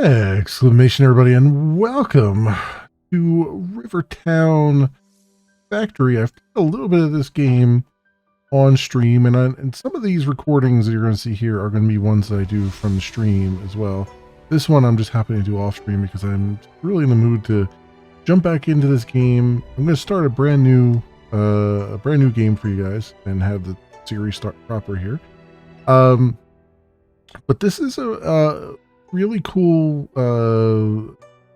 Exclamation, everybody, and welcome to Rivertown Factory. I've played a little bit of this game on stream, and some of these recordings that you're going to see here are going to be ones that I do from the stream as well. This one I'm just happy to do off stream because I'm really in the mood to jump back into this game. I'm going to start a brand new game for you guys and have the series start proper here. But this is a really cool,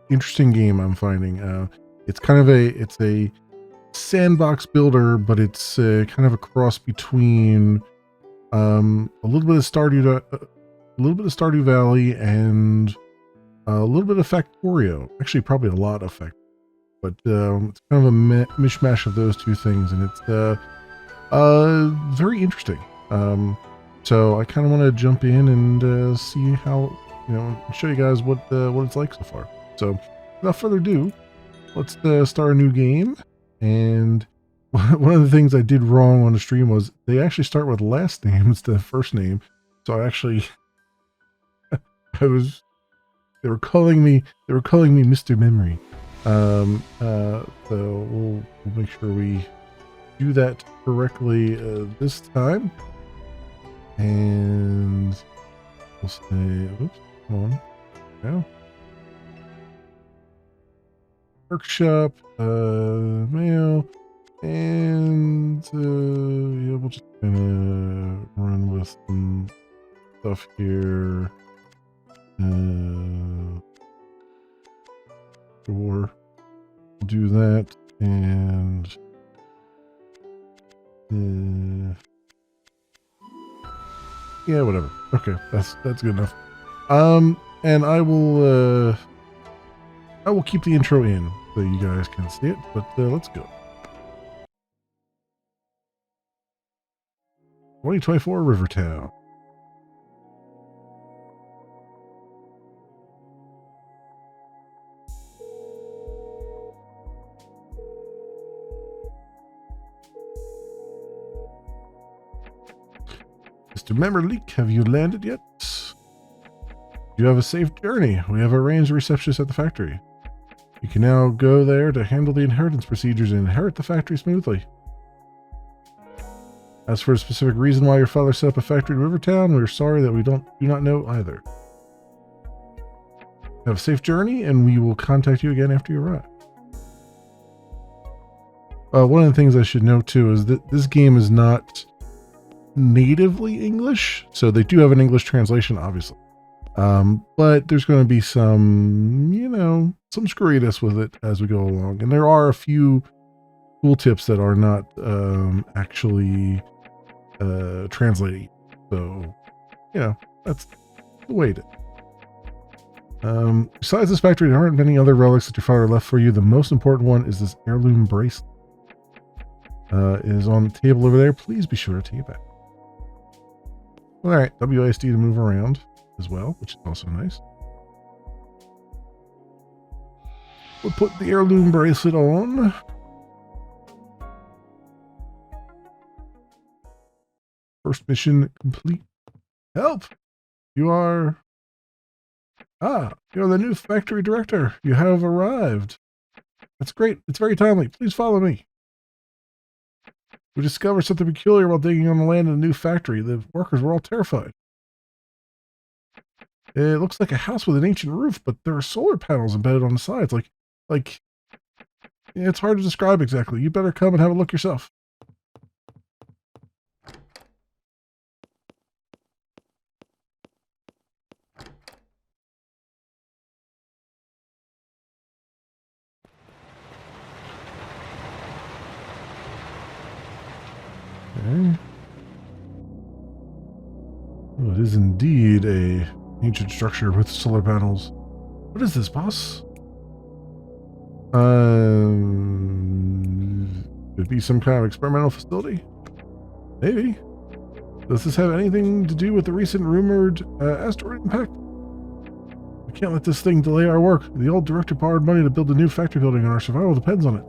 interesting game I'm finding. It's kind of a sandbox builder, but it's kind of a cross between a little bit of Stardew Valley and a little bit of Factorio. Actually, probably a lot of Factorio, but it's kind of a mishmash of those two things, and it's very interesting. So I kind of want to jump in and see how, show you guys what it's like so far. So without further ado, let's start a new game. And one of the things I did wrong on the stream was they actually start with last name instead of first name. So I actually, they were calling me Mr. Memory. So we'll make sure we do that correctly this time. And we'll say, oops, come on, now. Workshop, mail, and yeah, we'll just kind of run with some stuff here. Sure, we'll do that, and yeah, whatever. Okay, that's good enough. And I will keep the intro in so you guys can see it, but let's go. 2024 Rivertown. Mr. Memberleak, have you landed yet? You have a safe journey. We have arranged a receptionist at the factory. You can now go there to handle the inheritance procedures and inherit the factory smoothly. As for the specific reason why your father set up a factory in Rivertown, we're sorry that we do not know either. Have a safe journey, and we will contact you again after you arrive. One of the things I should note too is that this game is not natively English, so they do have an English translation, obviously. But there's going to be some, some screwiness with it as we go along. And there are a few tooltips that are not actually translating. So, that's the way it is. Besides this factory, there aren't many other relics that your father left for you. The most important one is this heirloom bracelet. It is on the table over there. Please be sure to take it back. All right, WASD to move around as well, which is also nice. We'll put the heirloom bracelet on. First mission complete. Help! You're the new factory director. You have arrived. That's great. It's very timely. Please follow me. We discovered something peculiar while digging on the land in the new factory. The workers were all terrified. It looks like a house with an ancient roof, but there are solar panels embedded on the sides. It's hard to describe exactly. You better come and have a look yourself. Okay. Oh, it is indeed a ancient structure with solar panels. What is this, boss? Could be some kind of experimental facility? Maybe. Does this have anything to do with the recent rumored asteroid impact? We can't let this thing delay our work. The old director borrowed money to build a new factory building, and our survival depends on it.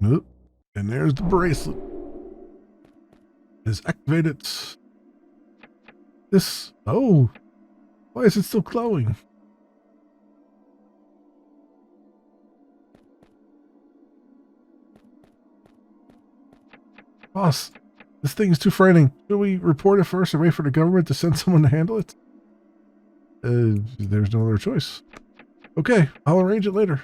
Nope. And there's the bracelet. is activated. This... Oh! Why is it still glowing? Boss, this thing is too frightening. Should we report it first or wait for the government to send someone to handle it? There's no other choice. Okay, I'll arrange it later.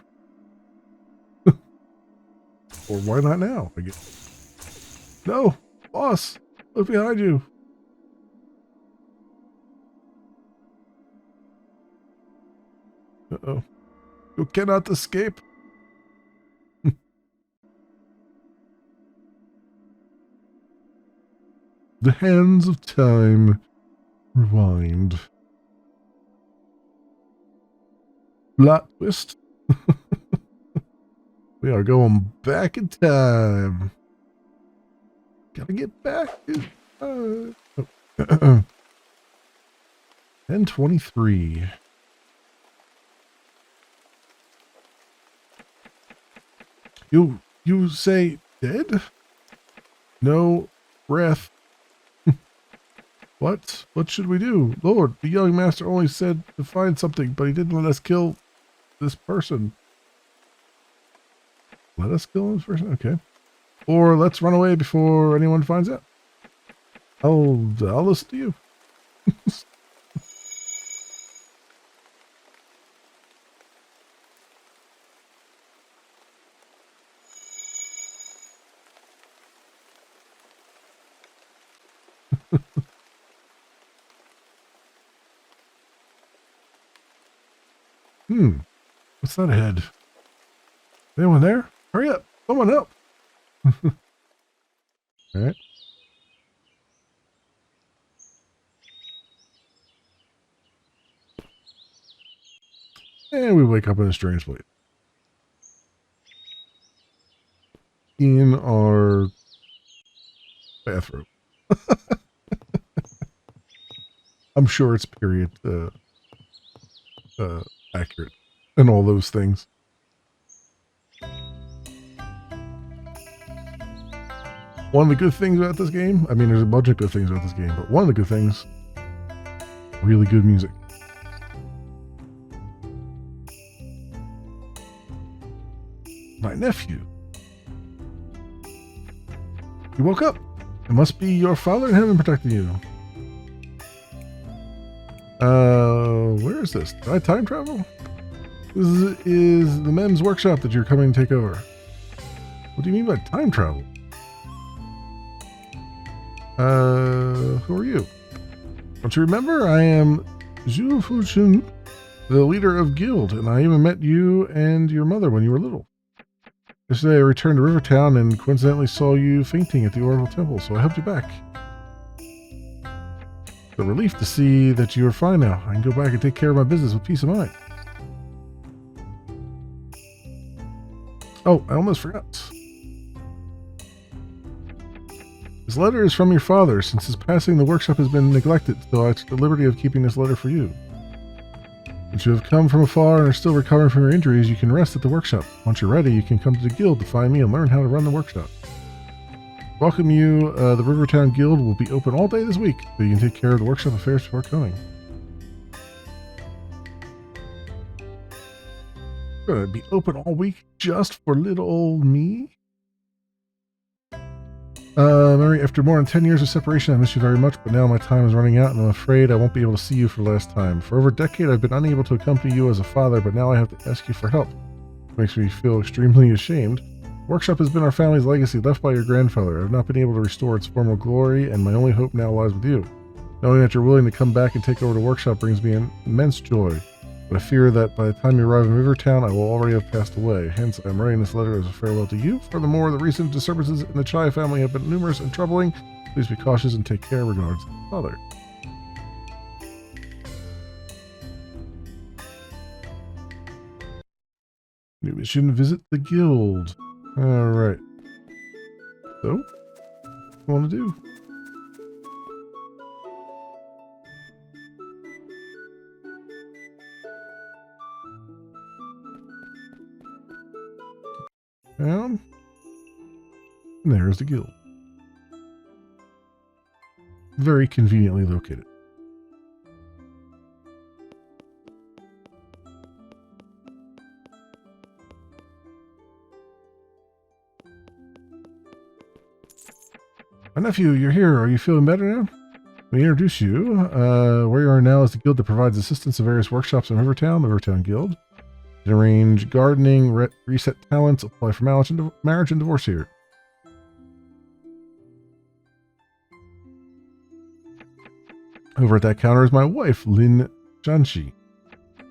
Or why not now, I guess. No! Boss! Look behind you! Uh-oh. You cannot escape! The hands of time rewind. Plot twist. We are going back in time. Gotta get back in time. Oh. 10:23. You say dead? No breath. What? What should we do? Lord, the young master only said to find something, but he didn't let us kill this person. Let us kill this person? Okay. Or let's run away before anyone finds out. I'll listen to you. What's that ahead? Anyone there? Hurry up! Someone help! Alright. And we wake up in a strange place. In our bathroom. I'm sure it's period accurate and all those things. One of the good things about this game, I mean, there's a bunch of good things about this game, but one of the good things, really good music. My nephew. You woke up. It must be your father in heaven protecting you. Where is this? Did I time travel? This is the MEMS workshop that you're coming to take over. What do you mean by time travel? Who are you? Don't you remember? I am Zhu Fuchun, the leader of Guild, and I even met you and your mother when you were little. Yesterday I returned to Rivertown and coincidentally saw you fainting at the Oracle Temple, so I helped you back. It's a relief to see that you are fine now. I can go back and take care of my business with peace of mind. Oh, I almost forgot. This letter is from your father. Since his passing, the workshop has been neglected, so I took the liberty of keeping this letter for you. Since you have come from afar and are still recovering from your injuries, you can rest at the workshop. Once you're ready, you can come to the guild to find me and learn how to run the workshop. Welcome you. The Rivertown Guild will be open all day this week, so you can take care of the workshop affairs before coming. Gonna be open all week just for little old me? Mary, after more than 10 years of separation, I miss you very much, but now my time is running out, and I'm afraid I won't be able to see you for the last time. For over a decade, I've been unable to accompany you as a father, but now I have to ask you for help. It makes me feel extremely ashamed. The workshop has been our family's legacy left by your grandfather. I've not been able to restore its former glory, and my only hope now lies with you. Knowing that you're willing to come back and take over the workshop brings me an immense joy, but I fear that by the time you arrive in Rivertown, I will already have passed away. Hence, I'm writing this letter as a farewell to you. Furthermore, the recent disturbances in the Chai family have been numerous and troubling. Please be cautious and take care. Regards, Father. New mission, visit the guild. Alright. So, what do you want to do? Down. And there's the guild. very conveniently located. My nephew, you're here. Are you feeling better now? Let me introduce you. Where you are now is the guild that provides assistance to various workshops in Rivertown, the Rivertown Guild. You can arrange gardening, reset talents, apply for marriage and divorce here. Over at that counter is my wife, Lin Shanxi.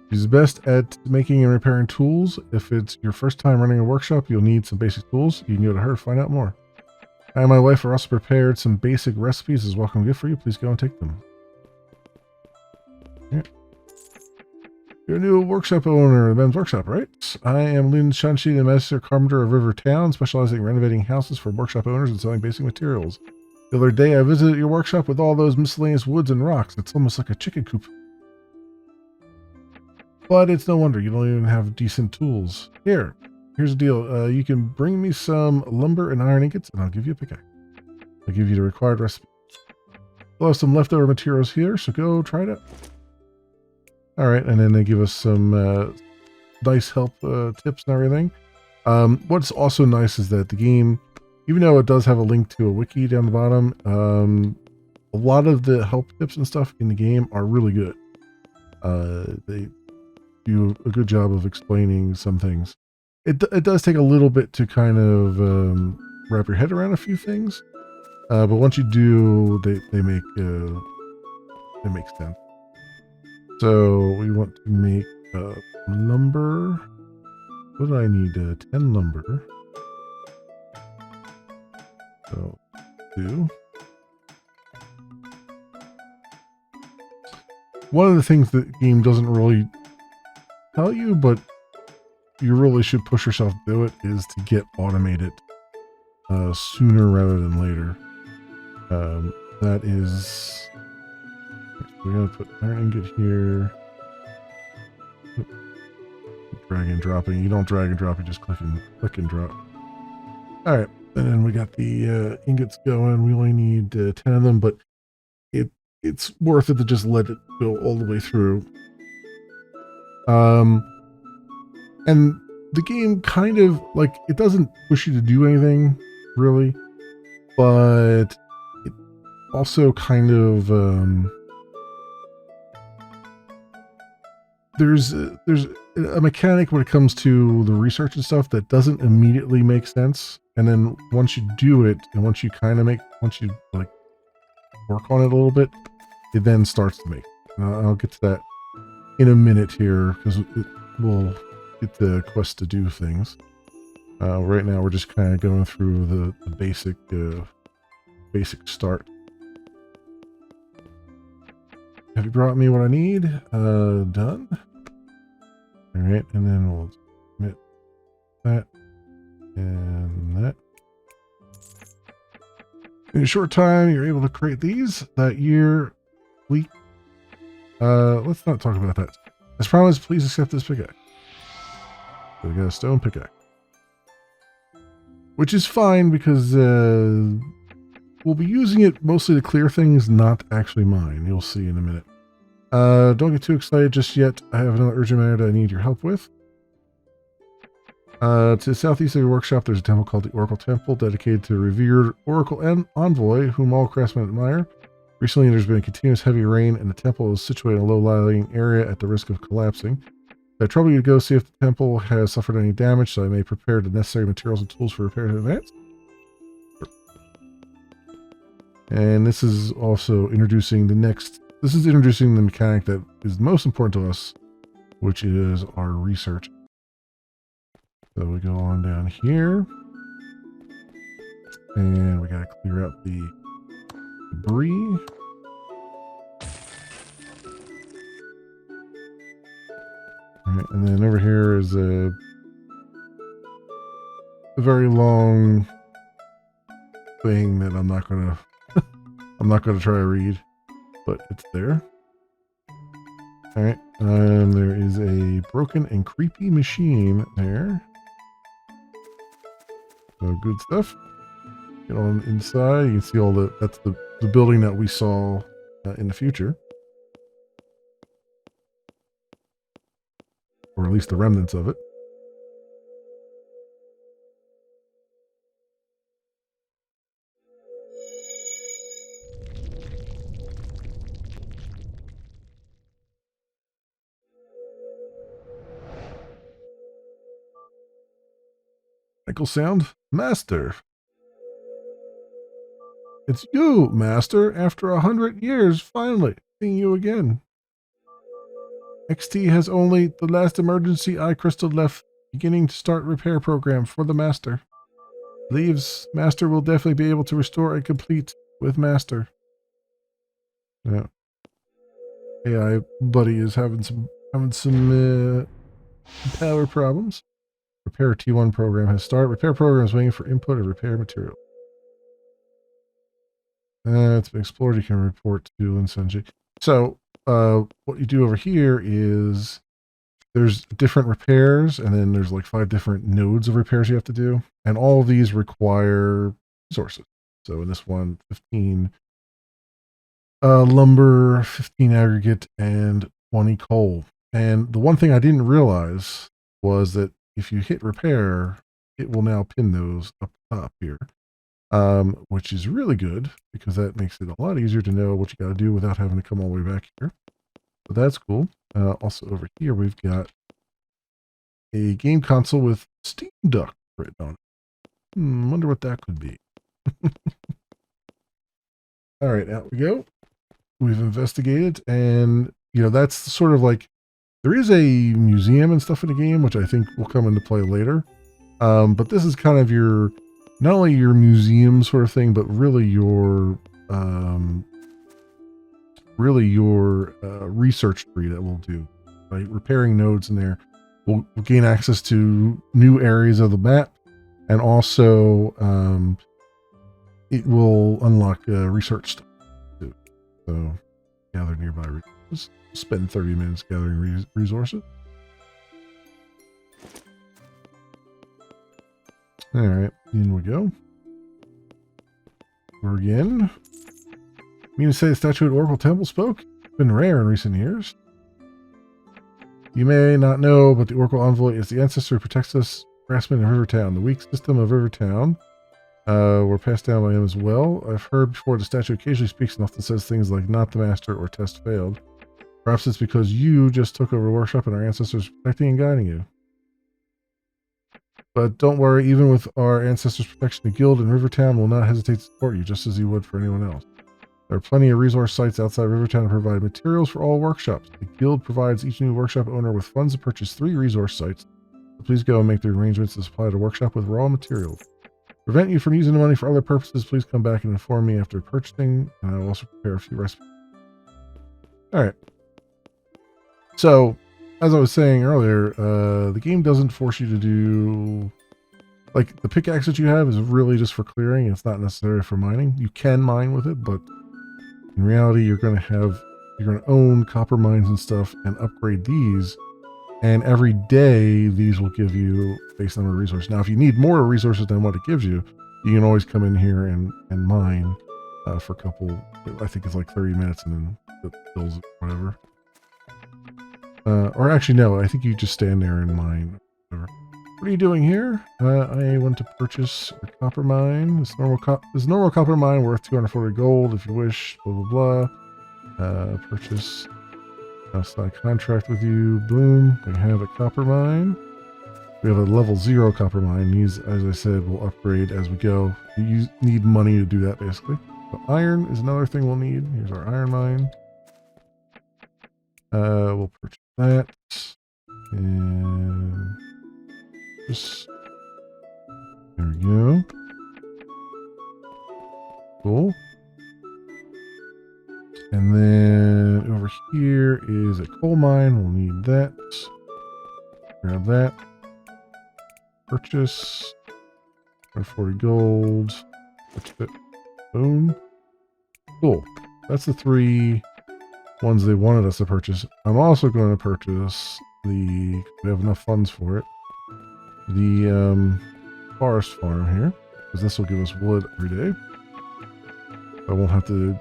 She's best at making and repairing tools. If it's your first time running a workshop, you'll need some basic tools. You can go to her to find out more. I and my wife are also prepared some basic recipes as a welcome gift for you. Please go and take them. Yeah. You're a new workshop owner of Ben's Workshop, right? I am Lin Shanxi, the master carpenter of Rivertown, specializing in renovating houses for workshop owners and selling basic materials. The other day, I visited your workshop with all those miscellaneous woods and rocks. It's almost like a chicken coop. But it's no wonder you don't even have decent tools. Here's the deal. You can bring me some lumber and iron ingots, and I'll give you a pickaxe. I'll give you the required recipe. We'll have some leftover materials here, so go try it out. All right, and then they give us some nice help tips and everything. What's also nice is that the game, even though it does have a link to a wiki down the bottom, a lot of the help tips and stuff in the game are really good. They do a good job of explaining some things. It does take a little bit to kind of wrap your head around a few things, but once you do, they make sense. So we want to make lumber. What do I need? 10 lumber. So 2. One of the things that the game doesn't really tell you, but you really should push yourself to do it, is to get automated sooner rather than later. That is, we're going to put iron ingot here. Drag and dropping. You don't drag and drop, you just click and drop. All right, and then we got the ingots going. We only need 10 of them, but it's worth it to just let it go all the way through. And the game kind of, like, it doesn't push you to do anything, really, but it also kind of, there's a mechanic when it comes to the research and stuff that doesn't immediately make sense. And then once you do it, and once you like work on it a little bit, it then starts to make. I'll get to that in a minute here, because we'll get the quest to do things. Right now we're just kind of going through the basic start. Have you brought me what I need? Done. All right, and then we'll submit that and that. In a short time, you're able to create these. That year, let's not talk about that. As promised, please accept this pickaxe. So we got a stone pickaxe, which is fine because we'll be using it mostly to clear things, not actually mine. You'll see in a minute. Don't get too excited just yet. I have another urgent matter that I need your help with. To the southeast of your workshop, there's a temple called the Oracle Temple, dedicated to a revered Oracle envoy, whom all craftsmen admire. Recently, there's been a continuous heavy rain, and the temple is situated in a low-lying area at the risk of collapsing. I trouble you to go see if the temple has suffered any damage, so I may prepare the necessary materials and tools for repair in advance. And this is also introducing the mechanic that is most important to us, which is our research. So we go on down here, and we gotta clear out the debris. All right, and then over here is a very long thing that I'm not gonna try to read, but it's there. All right, there is a broken and creepy machine there. So good stuff. Get on inside. You can see all that's the the building that we saw in the future. Or at least the remnants of it. Michael sound? Master. It's you, Master. After 100 years, finally seeing you again. XT has only the last emergency eye crystal left, beginning to start repair program for the Master. Believes Master will definitely be able to restore and complete with Master. Yeah. AI buddy is having some power problems. Repair T1 program has started. Repair program is waiting for input of repair material. It's been explored. You can report to Linsenji. So, what you do over here is there's different repairs, and then there's like 5 different nodes of repairs you have to do, and all of these require resources. So in this one, 15 lumber, 15 aggregate, and 20 coal. And the one thing I didn't realize was that if you hit repair, it will now pin those up top here, which is really good because that makes it a lot easier to know what you got to do without having to come all the way back here. So that's cool. Also over here, we've got a game console with Steam Duck written on it. Wonder what that could be. All right, out we go. We've investigated, and that's sort of like there is a museum and stuff in the game, which I think will come into play later. But this is kind of your, not only your museum sort of thing, but really your research tree that we'll do. Right, repairing nodes in there. We'll gain access to new areas of the map, and also it will unlock research stuff too. So gather nearby resources. Spend 30 minutes gathering resources. All right, in we go. We're again. Mean to say the statue at Oracle Temple spoke? It's been rare in recent years. You may not know, but the Oracle Envoy is the ancestor who protects us, Grassman, and Rivertown. The weak system of Rivertown were passed down by him as well. I've heard before the statue occasionally speaks and often says things like "not the master" or "test failed." Perhaps it's because you just took over the workshop and our ancestors protecting and guiding you. But don't worry, even with our ancestors' protection, the guild in Rivertown will not hesitate to support you, just as you would for anyone else. There are plenty of resource sites outside Rivertown to provide materials for all workshops. The guild provides each new workshop owner with funds to purchase 3 resource sites. So please go and make the arrangements to supply the workshop with raw materials. To prevent you from using the money for other purposes, please come back and inform me after purchasing, and I will also prepare a few recipes. Alright. So, as I was saying earlier, the game doesn't force you to do... Like, the pickaxe that you have is really just for clearing. It's not necessary for mining. You can mine with it, but in reality, you're going to own copper mines and stuff and upgrade these. And every day, these will give you base number of resources. Now, if you need more resources than what it gives you, you can always come in here and mine for a couple, I think it's like 30 minutes, and then it fills it, whatever. Or actually, no, I think you just stand there and mine. Whatever. What are you doing here? I want to purchase a copper mine. This normal copper mine worth 240 gold if you wish. Blah blah blah. Purchase. I'll sign a contract with you. Boom. We have a copper mine. We have a level 0 copper mine. These, as I said, will upgrade as we go. You need money to do that, basically. So iron is another thing we'll need. Here's our iron mine. We'll purchase that. And just there we go. Cool. And then over here is a coal mine. We'll need that. Grab that. Purchase. 40 gold. Purchase it. Boom. Cool. That's the 3 ones they wanted us to purchase. I'm also going to purchase we have enough funds for it. The forest farm here, because this will give us wood every day. I won't have to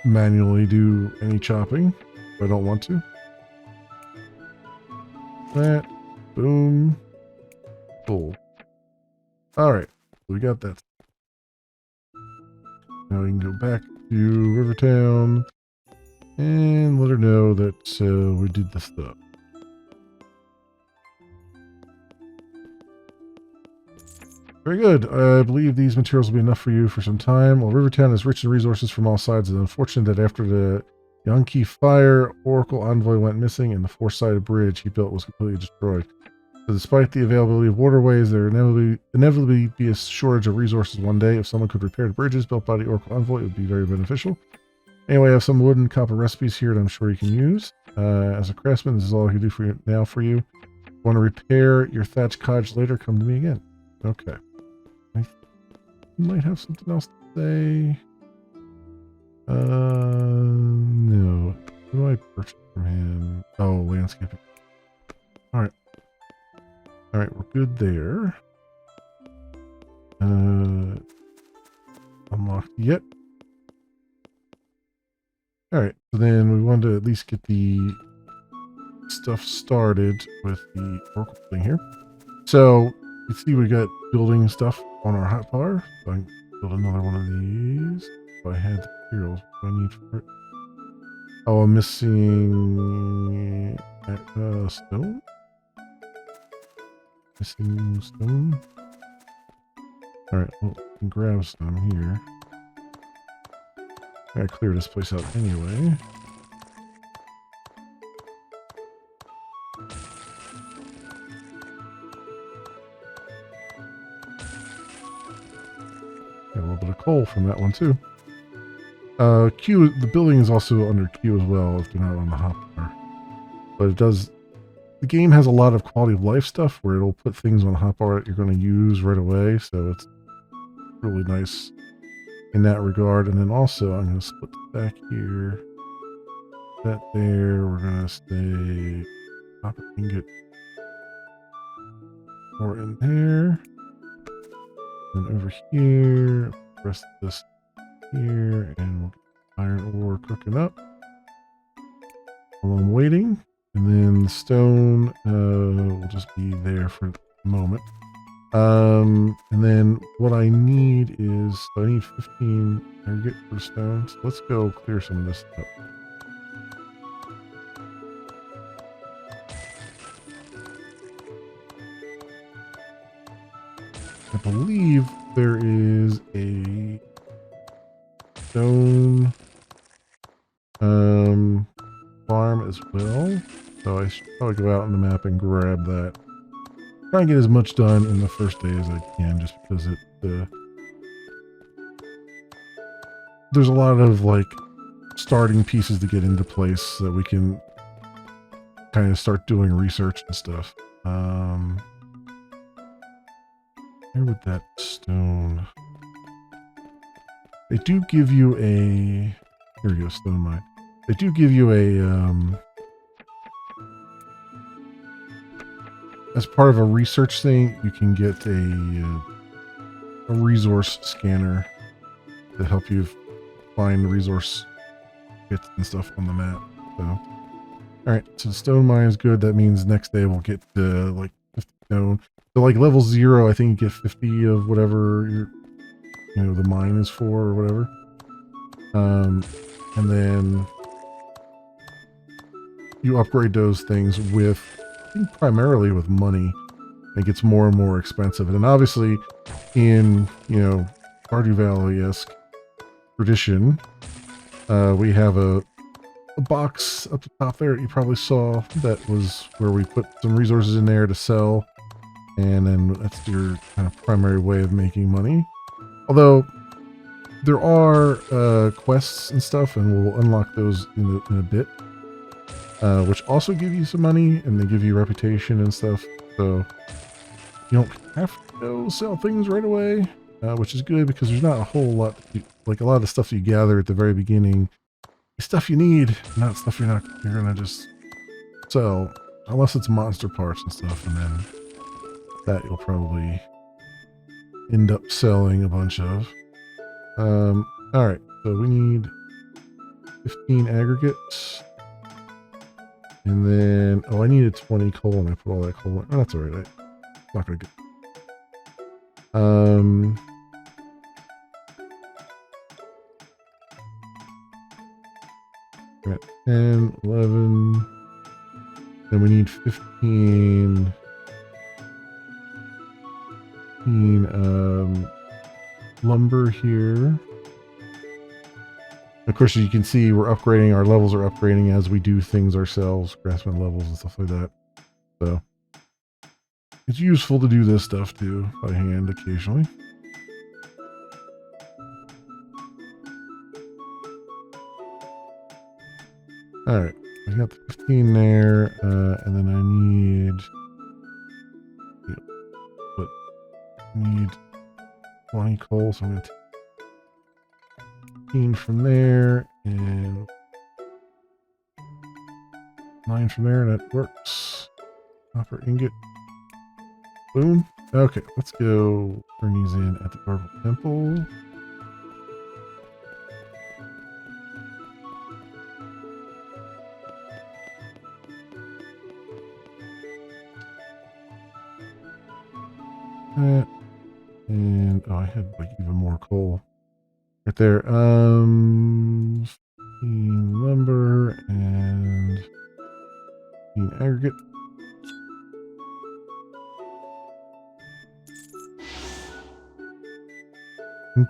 manually do any chopping if I don't want to. That. Boom. Cool. Alright. We got that. Now we can go back to Rivertown and let her know that we did the stuff. Very good. I believe these materials will be enough for you for some time. While Rivertown is rich in resources from all sides, it's unfortunate that after the Yonki fire, Oracle Envoy went missing and the four-sided bridge he built was completely destroyed. So despite the availability of waterways, there will inevitably be a shortage of resources one day. If someone could repair the bridges built by the Oracle Envoy, it would be very beneficial. Anyway, I have some wood and copper recipes here that I'm sure you can use. As a craftsman, this is all I can do for you now for you. If you want to repair your thatch cottage later, come to me again. Okay. I might have something else to say. No. What do I purchase from him? Oh, landscaping. Alright. Alright, we're good there. Unlocked yet. Alright, so then we wanted to at least get the stuff started with the Oracle thing here. So, you see we got building stuff on our hotbar. So I can build another one of these. If I had the materials, what do I need for it? Oh, I'm missing stone? Missing stone? Alright, well, we can grab some here. I gotta clear this place out anyway. Got a little bit of coal from that one too. Q, the building is also under Q as well if they're not on the hotbar. But it does, the game has a lot of quality of life stuff where it'll put things on the hotbar that you're going to use right away. So it's really nice in that regard. And then also I'm going to split back here. That there, we're going to stay copper ingot more in there. And over here, the rest of this here, and we'll get iron ore cooking up while I'm waiting. And then the stone will just be there for a moment. And then what I need is, so I need 15 aggregate for stone. So let's go clear some of this up. I believe there is a stone farm as well. So I should probably go out on the map and grab that. Try and get as much done in the first day as I can, just because there's a lot of like starting pieces to get into place so that we can kind of start doing research and stuff. Where would that stone? They do give you a, here we go, stone mine. They do give you a as part of a research thing, you can get a resource scanner to help you find resource bits and stuff on the map. So, all right, so stone mine is good. That means next day we'll get like 50 stone. So like level 0, I think you get 50 of whatever the mine is for or whatever. And then you upgrade those things with, I think primarily with money. It gets more and more expensive. And then obviously in, Stardew Valley-esque tradition, we have a box up the top there that you probably saw that was where we put some resources in there to sell. And then that's your kind of primary way of making money. Although there are quests and stuff, and we'll unlock those in a bit, which also give you some money, and they give you reputation and stuff. So you don't have to go sell things right away, which is good because there's not a whole lot. Like a lot of the stuff you gather at the very beginning is stuff you need, not stuff you're gonna just sell, unless it's monster parts and stuff, and then that you'll probably end up selling a bunch of. Alright, So we need 15 aggregates. And then, oh, I needed 20 coal and I put all that coal in. Oh, that's all right. I'm not going to get. We're at 10, 11. Then we need 15 lumber here. Of course, as you can see, we're upgrading. Our levels are upgrading as we do things ourselves, craftsman levels and stuff like that. So it's useful to do this stuff too by hand occasionally. All right, I got the 15 there, and then I need 20 coal, so I'm going to take 15 from there and 9 from there. That works. Copper ingot. Boom. Okay, let's go turn these in at the Oracle Temple. That. And oh, I had like even more coal right there. 15 lumber and 15 aggregate.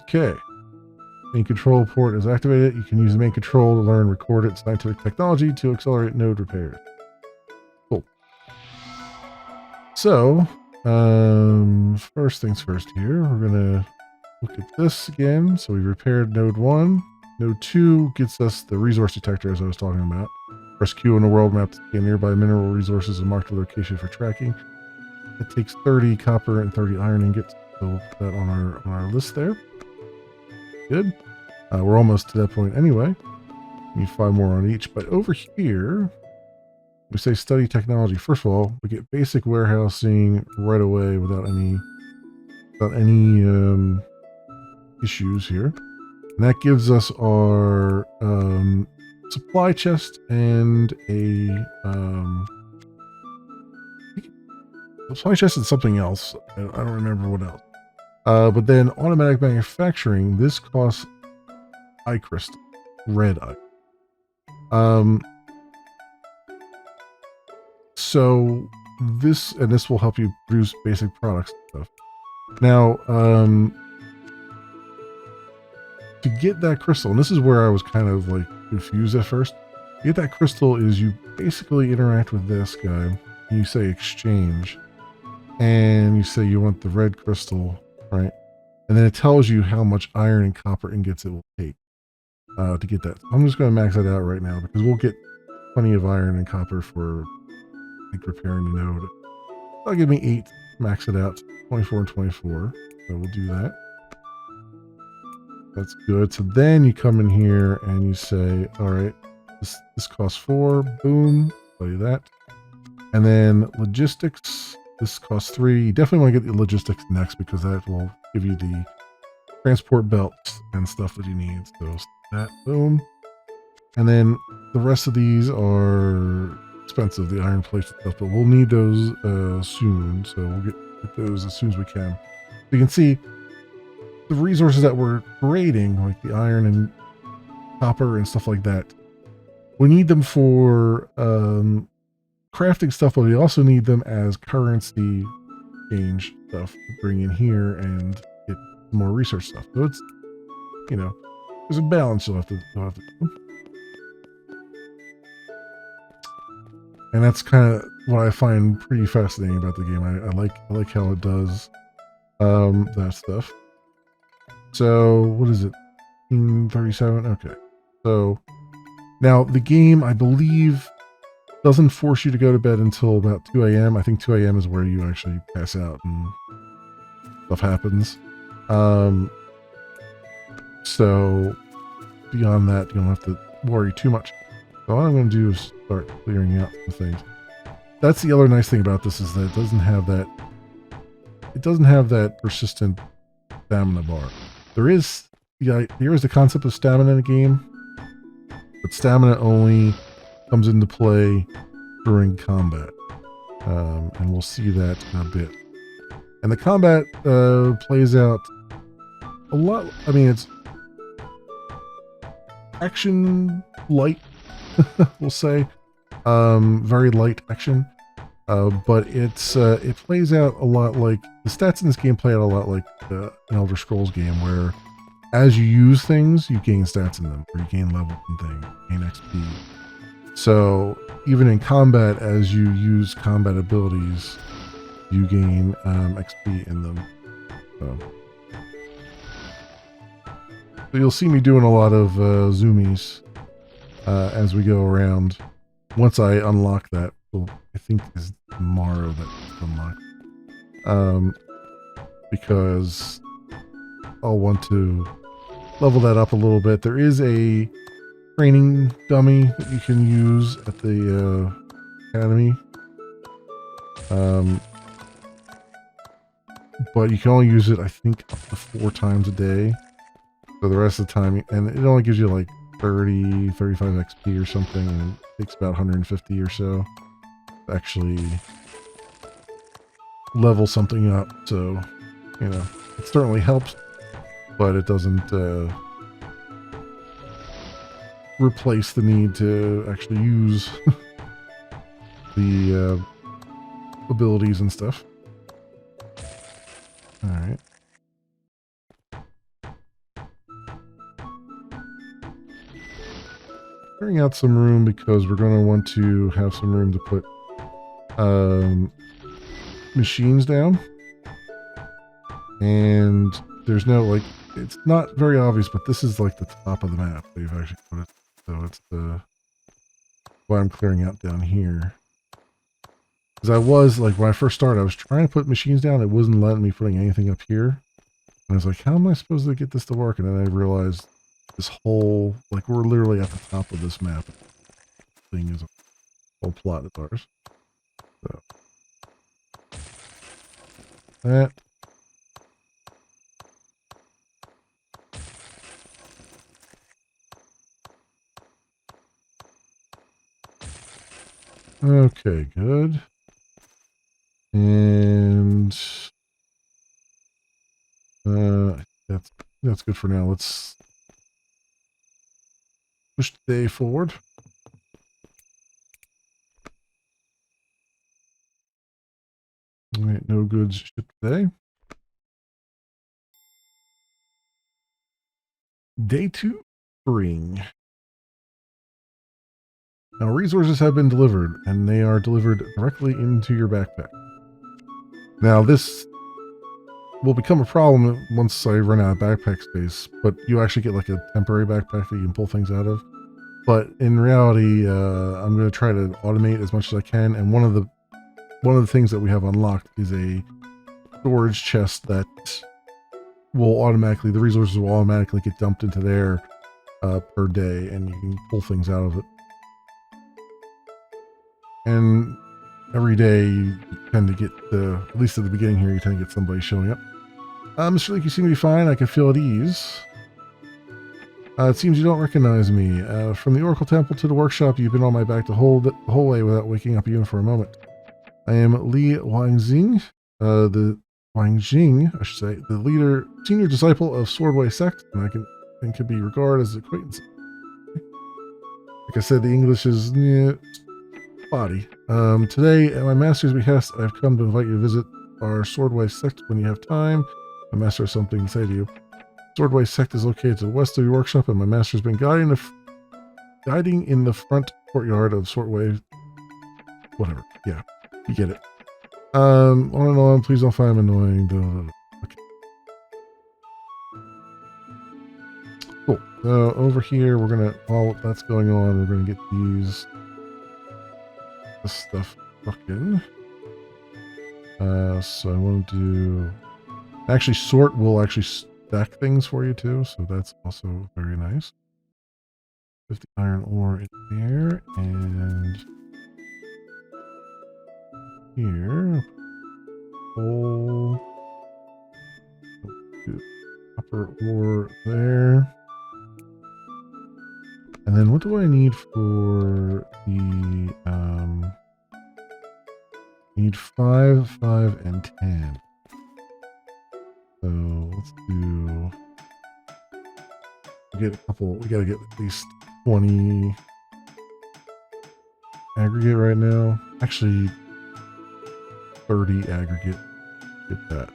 Okay. Main control port is activated. You can use the main control to learn recorded scientific technology to accelerate node repairs. Cool. So, first things first here, we're going to look at this again. So we repaired node 1. Node 2 gets us the resource detector, as I was talking about. Press Q on the world map to scan nearby mineral resources and mark the location for tracking. It takes 30 copper and 30 iron ingots. So we'll put that on our list there. Good. We're almost to that point anyway. We need 5 more on each. But over here, we say study technology. First of all, we get basic warehousing right away without any issues here. And that gives us our supply chest and a supply chest and something else. I don't remember what else. But then automatic manufacturing, this costs eye crystal, red eye. So this will help you produce basic products and stuff. Now, to get that crystal, and this is where I was kind of like confused at first. To get that crystal is you basically interact with this guy, and you say exchange, and you say you want the red crystal, right? And then it tells you how much iron and copper ingots it will take to get that. I'm just going to max that out right now because we'll get plenty of iron and copper for like repairing the node. That'll give me 8. Max it out to 24 and 24. So we'll do that. That's good. So then you come in here and you say, all right, this costs 4. Boom. Tell you that. And then logistics. This costs 3. You definitely want to get the logistics next because that will give you the transport belts and stuff that you need. So that, boom. And then the rest of these are expensive, the iron plates and stuff, but we'll need those soon. So we'll get those as soon as we can. So you can see the resources that we're creating, like the iron and copper and stuff like that. We need them for crafting stuff, but we also need them as currency exchange stuff to bring in here and get more research stuff. So it's, you know, there's a balance you'll have to do. And that's kind of what I find pretty fascinating about the game. I like how it does that stuff. So what is it? 37. Okay. So now the game, I believe, doesn't force you to go to bed until about 2 a.m. I think 2 a.m. is where you actually pass out and stuff happens. So beyond that, you don't have to worry too much. So all I'm going to do is start clearing out some things. That's the other nice thing about this is that it doesn't have that persistent stamina bar. There is yeah, here is the concept of stamina in the game, but stamina only comes into play during combat, and we'll see that in a bit. And the combat plays out a lot. I mean, it's action light, we'll say, very light action. But it plays out a lot like the stats in this game play out a lot like an Elder Scrolls game, where as you use things, you gain stats in them, or you gain levels and things, gain XP. So even in combat, as you use combat abilities, you gain XP in them. So you'll see me doing a lot of zoomies as we go around. Once I unlock that, well, I think is tomorrow that it's unlocked. Because I'll want to level that up a little bit. There is a training dummy that you can use at the academy. But you can only use it, I think, up to 4 times a day. So the rest of the time, and it only gives you like 30, 35 XP or something, and it takes about 150 or so to actually level something up. So, you know, it certainly helps, but it doesn't replace the need to actually use the abilities and stuff. All right. Clearing out some room because we're going to want to have some room to put machines down. And there's no, like, it's not very obvious, but this is like the top of the map. They've actually put it, so it's the why I'm clearing out down here. Because I was, like, when I first started, I was trying to put machines down. It wasn't letting me putting anything up here. And I was like, how am I supposed to get this to work? And then I realized this whole, like, we're literally at the top of this map. Thing is a whole plot of ours. So that. Okay, good. And that's good for now. Let's push the day forward. All right, no goods shipped today. Day 2, spring. Now, resources have been delivered, and they are delivered directly into your backpack. Now, this will become a problem once I run out of backpack space, but you actually get like a temporary backpack that you can pull things out of. But in reality, I'm going to try to automate as much as I can, and one of the things that we have unlocked is a storage chest that will automatically, the resources will automatically get dumped into there per day, and you can pull things out of it. And every day you tend to get, at least at the beginning here, you tend to get somebody showing up. Mr. Leek, you seem to be fine. I can feel at ease. It seems you don't recognize me. From the Oracle Temple to the workshop, you've been on my back the whole way without waking up even for a moment. I am Li Wangjing, Wangjing, I should say, the leader, senior disciple of Swordway Sect, and can be regarded as an acquaintance. Like I said, the English is spotty. Today, at my master's behest, I've come to invite you to visit our Swordway Sect when you have time. My master has something to say to you. Swordway Sect is located to the west of your workshop, and my master has been guiding in the front courtyard of Swordway. Whatever. Yeah, you get it. On and on. Please don't find him annoying. Okay. Cool. So over here, we're gonna, while that's going on, we're gonna get this stuff fucking. So I want to do. Actually, sort will actually stack things for you too, so that's also very nice. 50 iron ore in there, and here, coal, copper ore there. And then what do I need for the, need 5, 5, and 10. So let's do, we gotta get at least 20 aggregate right now. Actually, 30 aggregate. Get that.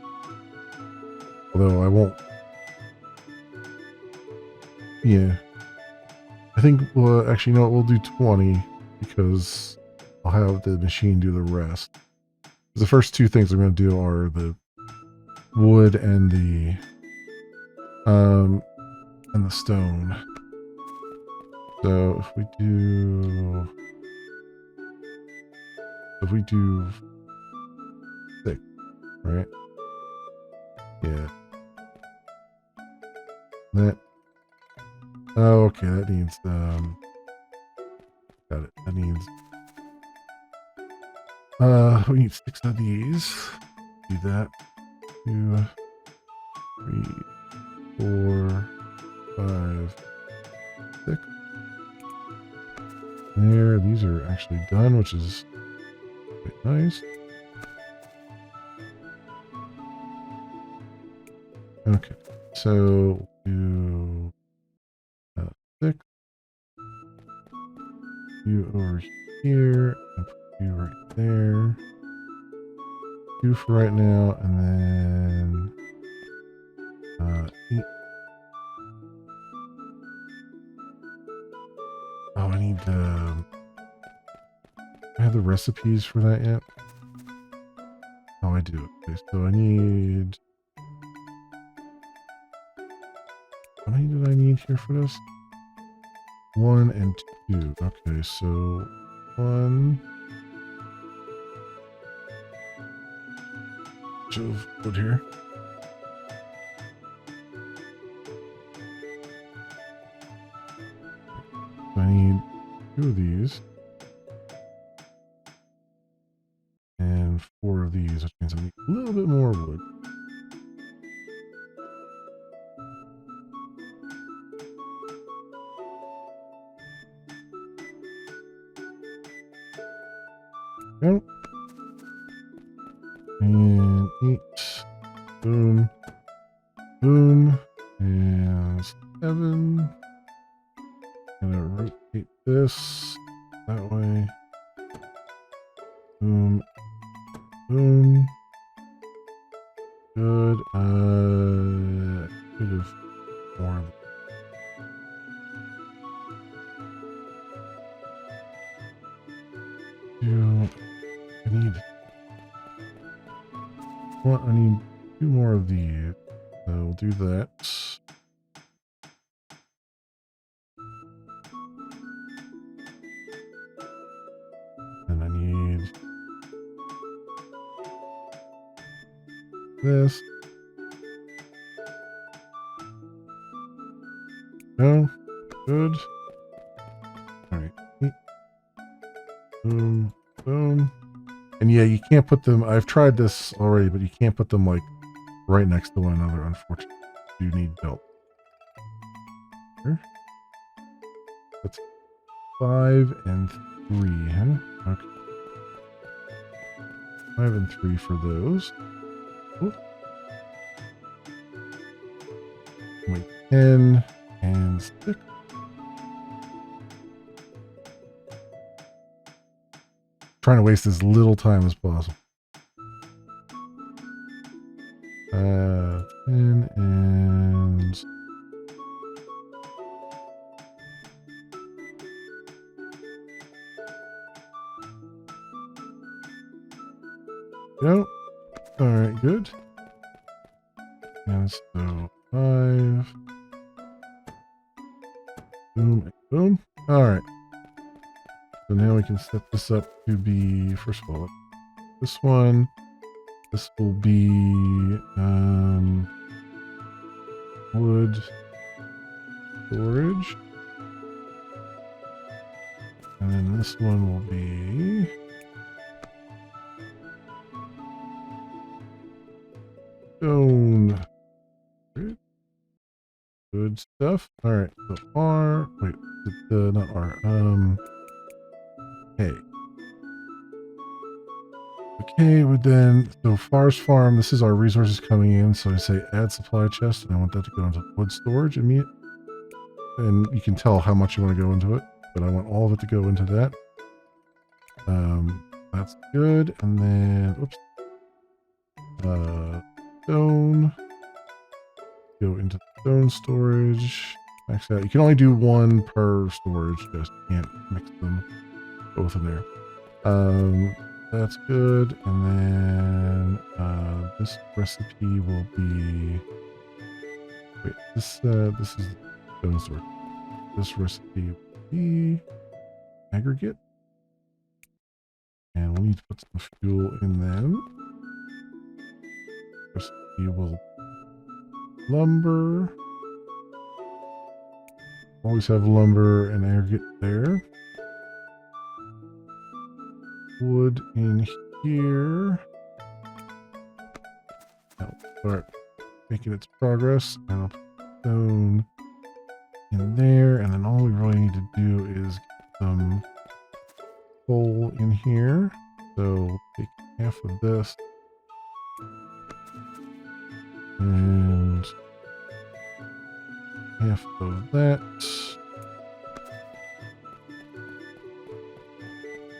Although I won't. Yeah. I think, well, actually, no, we'll do 20 because I'll have the machine do the rest. The first two things I'm going to do are the wood and the stone. So if we do 6, right? Yeah. That. Oh, okay. That needs got it. That needs. We need 6 of these. Do that. 2, 3, 4, 5, 6. There. These are actually done, which is quite nice. Okay. So do 6. You over here and put you right there. 2 for right now, and then 8. Oh, I need I have the recipes for that yet? Oh, I do. Okay, so I need. How many did I need here for this? 1 and 2. Okay, so 1. Of wood here. I need 2 of these. And 4 of these, which means I need a little bit more wood. Go. And 8. Boom. Boom. And 7. Gonna rotate this that way. Boom. Boom. Good. Could have more. I need 2 more of these. So we'll do that. And I need this. No. Good. Alright. Boom. Boom. And yeah, you can't put them. I've tried this already, but you can't put them like right next to one another, unfortunately. You need belt. Here. That's 5 and 3, huh? Okay. 5 and 3 for those. Ooh. Wait, 10 and 6. Trying to waste as little time as possible. 10 and... Go. Alright, good. And so 5. Boom and boom. Alright. So now we can set this up to be, first of all, this one. This will be wood storage. And then this one will be stone. Good stuff. All right. So R. Wait. Not R. Hey. Okay, we then, so Forest Farm, this is our resources coming in. So I say add supply chest, and I want that to go into wood storage immediate. And you can tell how much you want to go into it, but I want all of it to go into that. That's good. And then, oops. Stone. Go into stone storage. Max out. You can only do one per storage, just can't mix them both in there. That's good. And then this recipe will be. Wait, this is stone storage. This recipe will be aggregate, and we'll need to put some fuel in them. Recipe will lumber. Always have lumber and aggregate there. Wood in here. Now start making its progress. And I'll put stone in there. And then all we really need to do is get some coal in here. So take half of this. And half of that.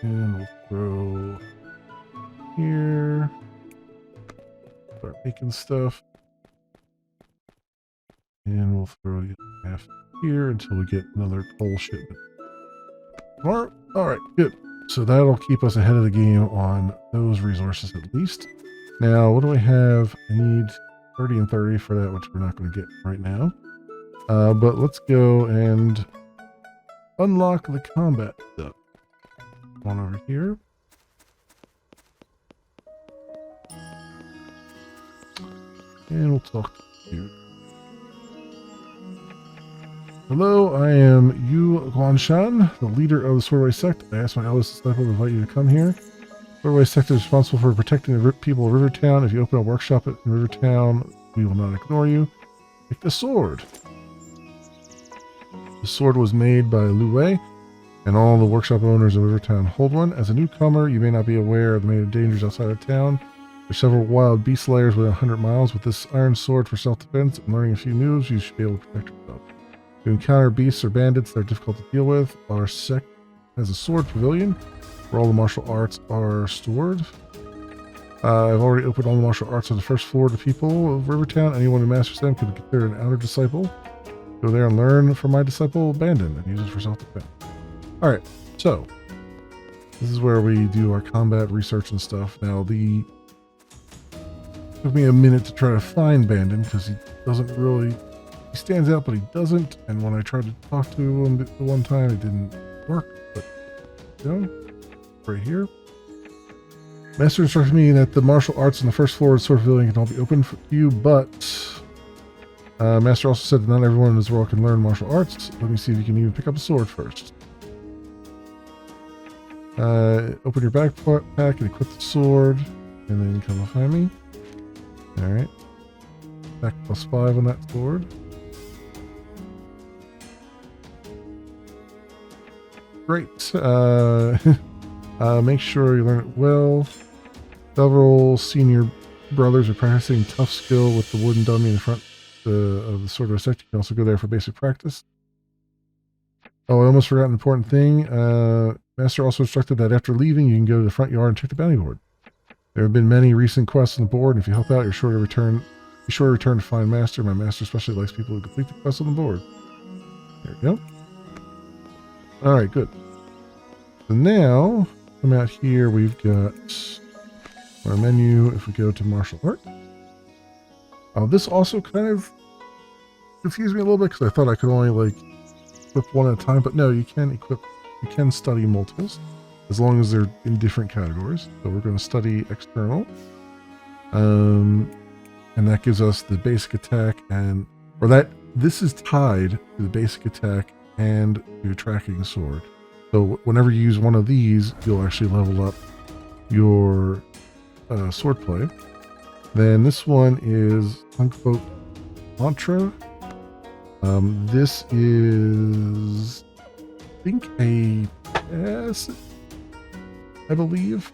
And we'll throw here. Start making stuff. And we'll throw the other half here until we get another coal shipment. All right, good. So that'll keep us ahead of the game on those resources at least. Now, what do I have? I need 30 and 30 for that, which we're not going to get right now. But let's go and unlock the combat stuff. One over here. And we'll talk to you. Hello, I am Yu Guanshan, the leader of the Swordway sect. I asked my eldest disciple to invite you to come here. Swordway sect is responsible for protecting the people of Rivertown. If you open a workshop in Rivertown, we will not ignore you. Take the sword. The sword was made by Lu Wei, and all the workshop owners of Rivertown hold one. As a newcomer, you may not be aware of the many dangers outside of town. There's several wild beast layers within 100 miles. With this iron sword for self-defense and learning a few moves, you should be able to protect yourself. If you encounter beasts or bandits that are difficult to deal with, our sect has a sword pavilion where all the martial arts are stored. I've already opened all the martial arts on the first floor to people of Rivertown. Anyone who masters them can be considered an outer disciple. Go there and learn from my disciple, Bandon, and use it for self-defense. Alright, so this is where we do our combat research and stuff. Now, it took me a minute to try to find Bandon because he doesn't really... He stands out, but he doesn't. And when I tried to talk to him the one time, it didn't work. But, you know, right here. Master instructed me that the martial arts on the first floor of the sword pavilion can all be open for you, but Master also said that not everyone in this world can learn martial arts. Let me see if you can even pick up a sword first. Open your backpack and equip the sword, and then come and find me. Alright. Back +5 on that sword. Great. Make sure you learn it well. Several senior brothers are practicing tough skill with the wooden dummy in front of the Swordway sect. You can also go there for basic practice. Oh, I almost forgot an important thing. Master also instructed that after leaving, you can go to the front yard and check the bounty board. There have been many recent quests on the board, and if you help out, you're sure to return. Be sure to return to find Master. My Master especially likes people who complete the quests on the board. There we go. Alright, good. So now, come out here, we've got our menu. If we go to martial art. This also kind of confused me a little bit because I thought I could only like equip one at a time, but no, you can study multiples as long as they're in different categories. So we're going to study external. And that gives us the basic attack this is tied to the basic attack and your tracking sword. So whenever you use one of these, you'll actually level up your swordplay. Then this one is unquote mantra. This is, I think, a passive, I believe.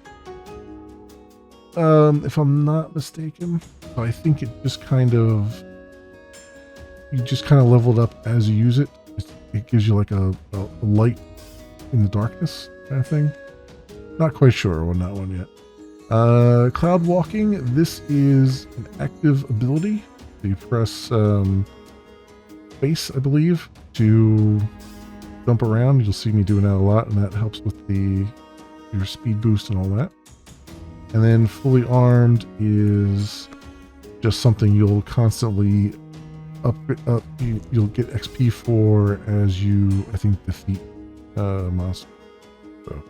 If I'm not mistaken, I think it just kind of, you just kind of leveled up as you use it. It gives you like a light in the darkness kind of thing. Not quite sure on that one yet. Cloud walking. This is an active ability. So you press space, I believe, to jump around. You'll see me doing that a lot, and that helps with your speed boost and all that. And then fully armed is just something you'll constantly you'll get XP for as you, I think, defeat monsters. So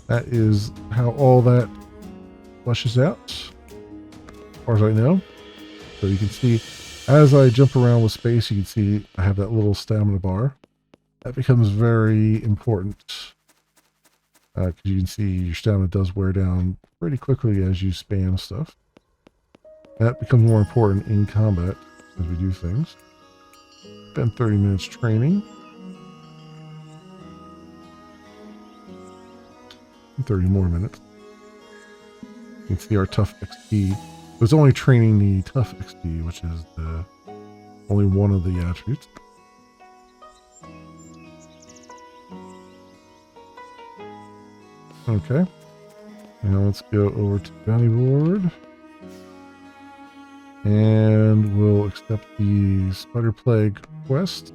that is how all that fleshes out, as far as I know. So you can see, as I jump around with space, you can see I have that little stamina bar. That becomes very important because you can see your stamina does wear down pretty quickly as you spam stuff. That becomes more important in combat as we do things. Spend 30 minutes training. 30 more minutes. You can see our tough XP. It was only training the tough XP, which is the only one of the attributes. Okay. Now let's go over to bounty board. And we'll accept the Spider Plague quest.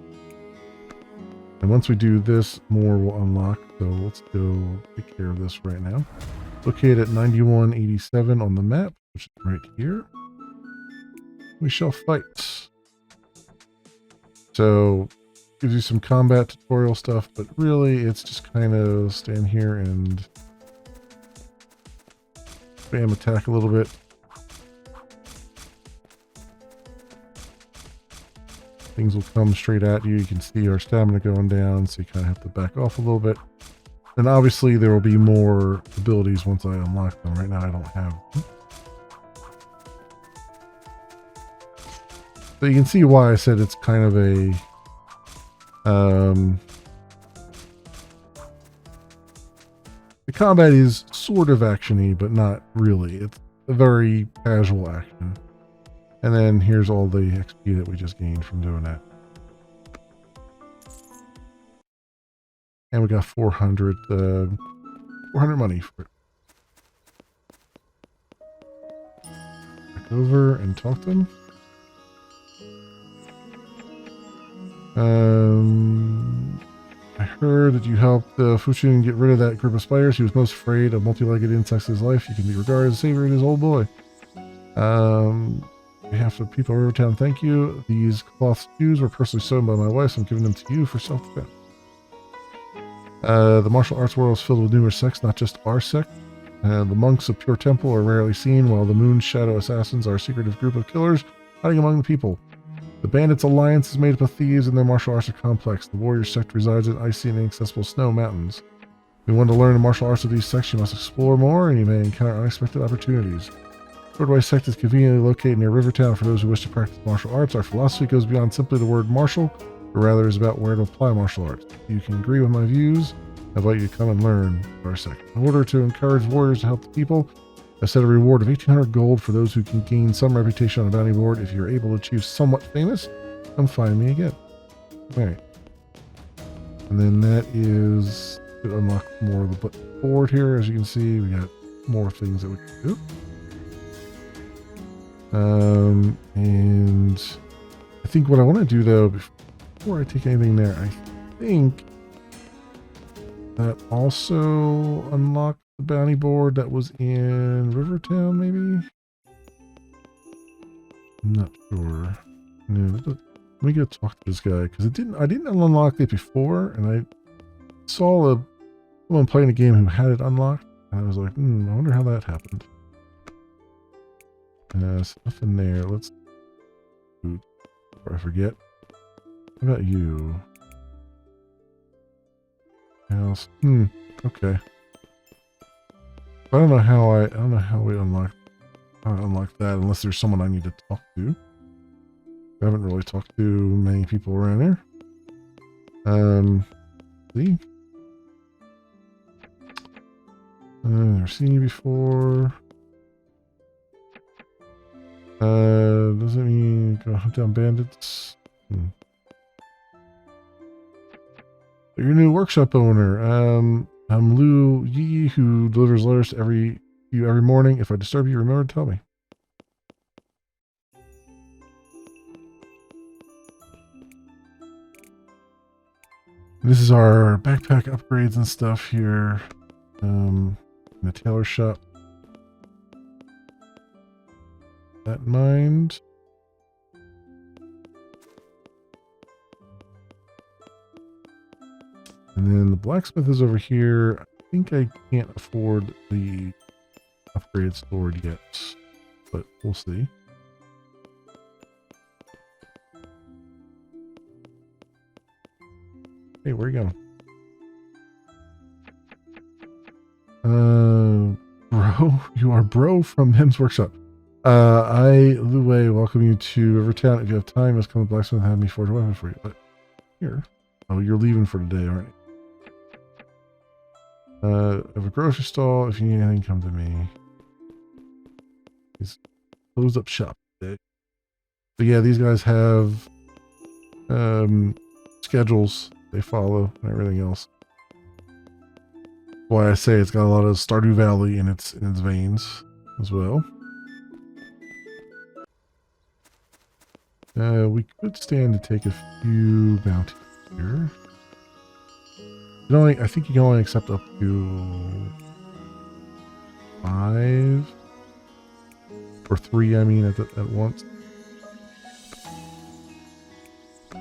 And once we do this, more will unlock. So let's go take care of this right now. Located at 9187 on the map, which is right here. We shall fight. So, gives you some combat tutorial stuff, but really it's just kind of stand here and spam attack a little bit. Things will come straight at you. You can see our stamina going down, so you kind of have to back off a little bit. And obviously there will be more abilities once I unlock them. Right now I don't have them. So you can see why I said it's kind of a the combat is sort of actiony, but not really. It's a very casual action. And then here's all the XP that we just gained from doing that. And we got 400 money for it. Back over and talk to them. I heard that you helped Fushun get rid of that group of spiders. He was most afraid of multi-legged insects in his life. You can be regarded as a savior and his old boy. On behalf of the people of Rivertown, thank you. These cloth shoes were personally sewn by my wife, so I'm giving them to you for self-defense. The martial arts world is filled with numerous sects, not just our sect. The monks of Pure Temple are rarely seen, while the Moon Shadow Assassins are a secretive group of killers hiding among the people. The Bandits Alliance is made up of thieves, and their martial arts are complex. The Warrior sect resides in icy and inaccessible snow mountains. If you want to learn the martial arts of these sects, you must explore more, and you may encounter unexpected opportunities. Swordwise sect is conveniently located near Rivertown for those who wish to practice martial arts. Our philosophy goes beyond simply the word martial, but rather is about where to apply martial arts. If you can agree with my views, I invite you to come and learn our sect. In order to encourage warriors to help the people, I set a reward of 1,800 gold for those who can gain some reputation on a bounty board. If you're able to achieve somewhat famous, come find me again. Alright. And then that is to unlock more of the board here. As you can see, we got more things that we can do. And I think what I want to do though, before I take anything there, I think that also unlocked the bounty board that was in Rivertown, maybe? I'm not sure. No, let me go talk to this guy, because I didn't unlock it before, and I saw someone playing a game who had it unlocked, and I was like, I wonder how that happened. There's nothing there. Let's do, before I forget. How about you? Else? Okay. I don't know how we unlock that unless there's someone I need to talk to. I haven't really talked to many people around here. See? Never seen you before. Doesn't mean go hunt down bandits. Your new workshop owner. I'm Liu Yi, who delivers letters to you every morning. If I disturb you, remember to tell me. This is our backpack upgrades and stuff here. In the tailor shop. That in mind. And then the blacksmith is over here. I think I can't afford the upgrade sword yet, but we'll see. Hey, where are you going? Bro, you are Bro from Him's Workshop. I, Lu Wei, welcome you to Rivertown. If you have time, let's come to blacksmith and have me forge a weapon for you. But here. Oh, you're leaving for today, aren't you? I have a grocery stall. If you need anything, come to me. He's closed up shop today. But yeah, these guys have schedules they follow and everything else. Why I say it's got a lot of Stardew Valley in its veins as well. We could stand to take a few bounties here. I think you can only accept up to 5 or 3. I mean, at once.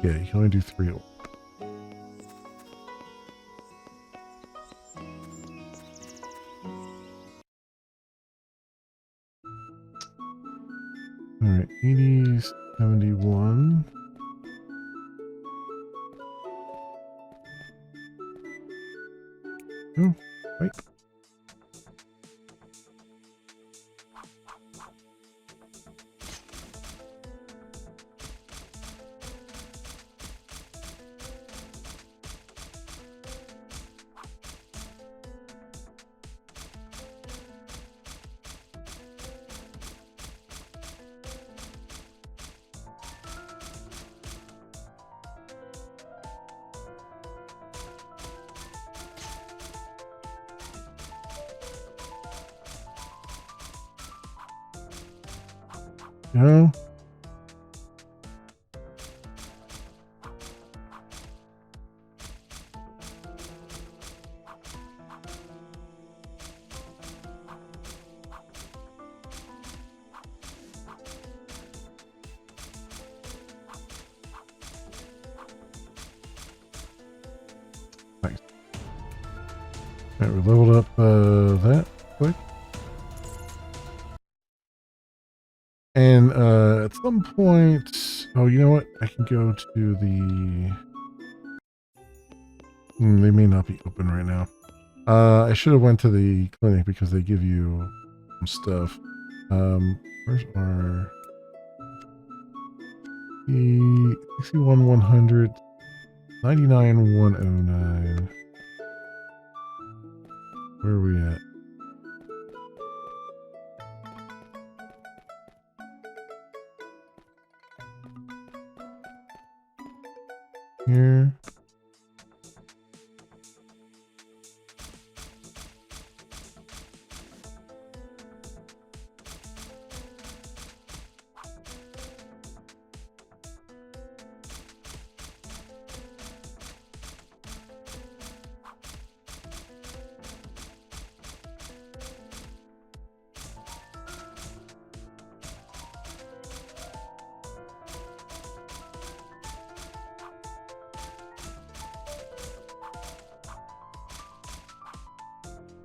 Yeah, you can only do 3 at once. All right, 80, 71. Oh, right. No. Nice. All right, we leveled up that quick. And at some point, oh, you know what? I can go to the. They may not be open right now. I should have went to the clinic because they give you some stuff. Where's our the 61 100 99 109? Where are we at? Here.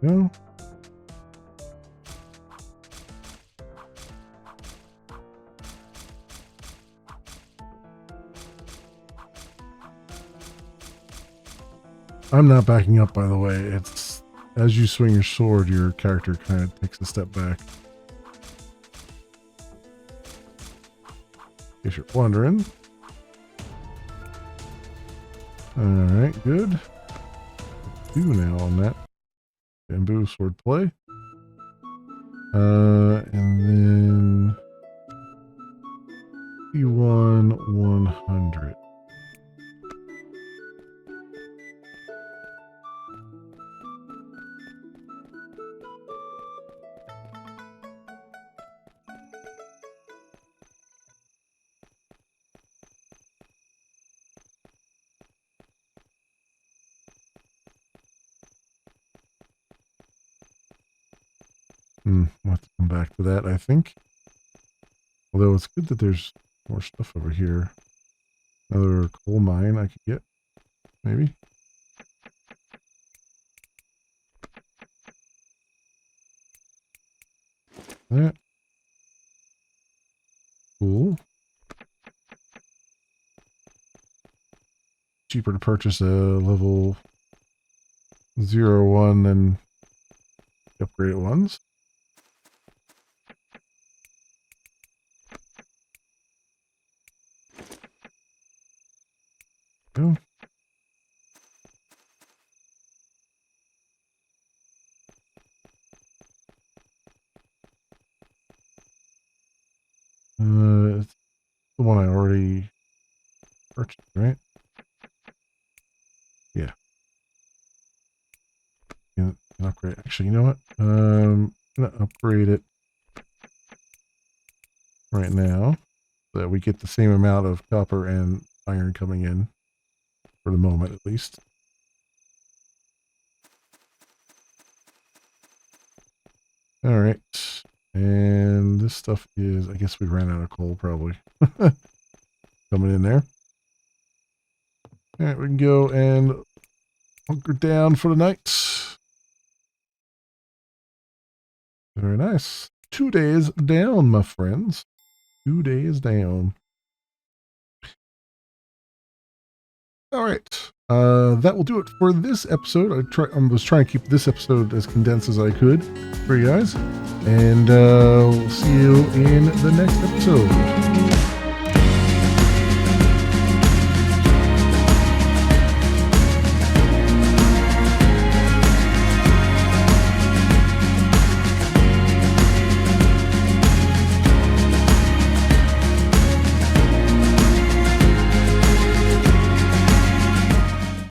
No. I'm not backing up, by the way. It's as you swing your sword, your character kind of takes a step back. In case you're wondering. Alright, good. 2 now on that. Bamboo sword play. And then P1 100. We'll have to come back to that, I think. Although it's good that there's more stuff over here. Another coal mine I could get, maybe. That. Cool. Cheaper to purchase a level 0-1 than upgraded ones. Go. It's the one I already purchased, right? Yeah. Can upgrade. Actually, you know what? I'm gonna upgrade it right now so that we get the same amount of copper and iron coming in for the moment, at least. All right. And this stuff is, I guess we ran out of coal probably. Coming in there. All right, we can go and hunker down for the night. Very nice. 2 days down, my friends. 2 days down. All right. That will do it for this episode. I was trying to keep this episode as condensed as I could for you guys. And we'll see you in the next episode.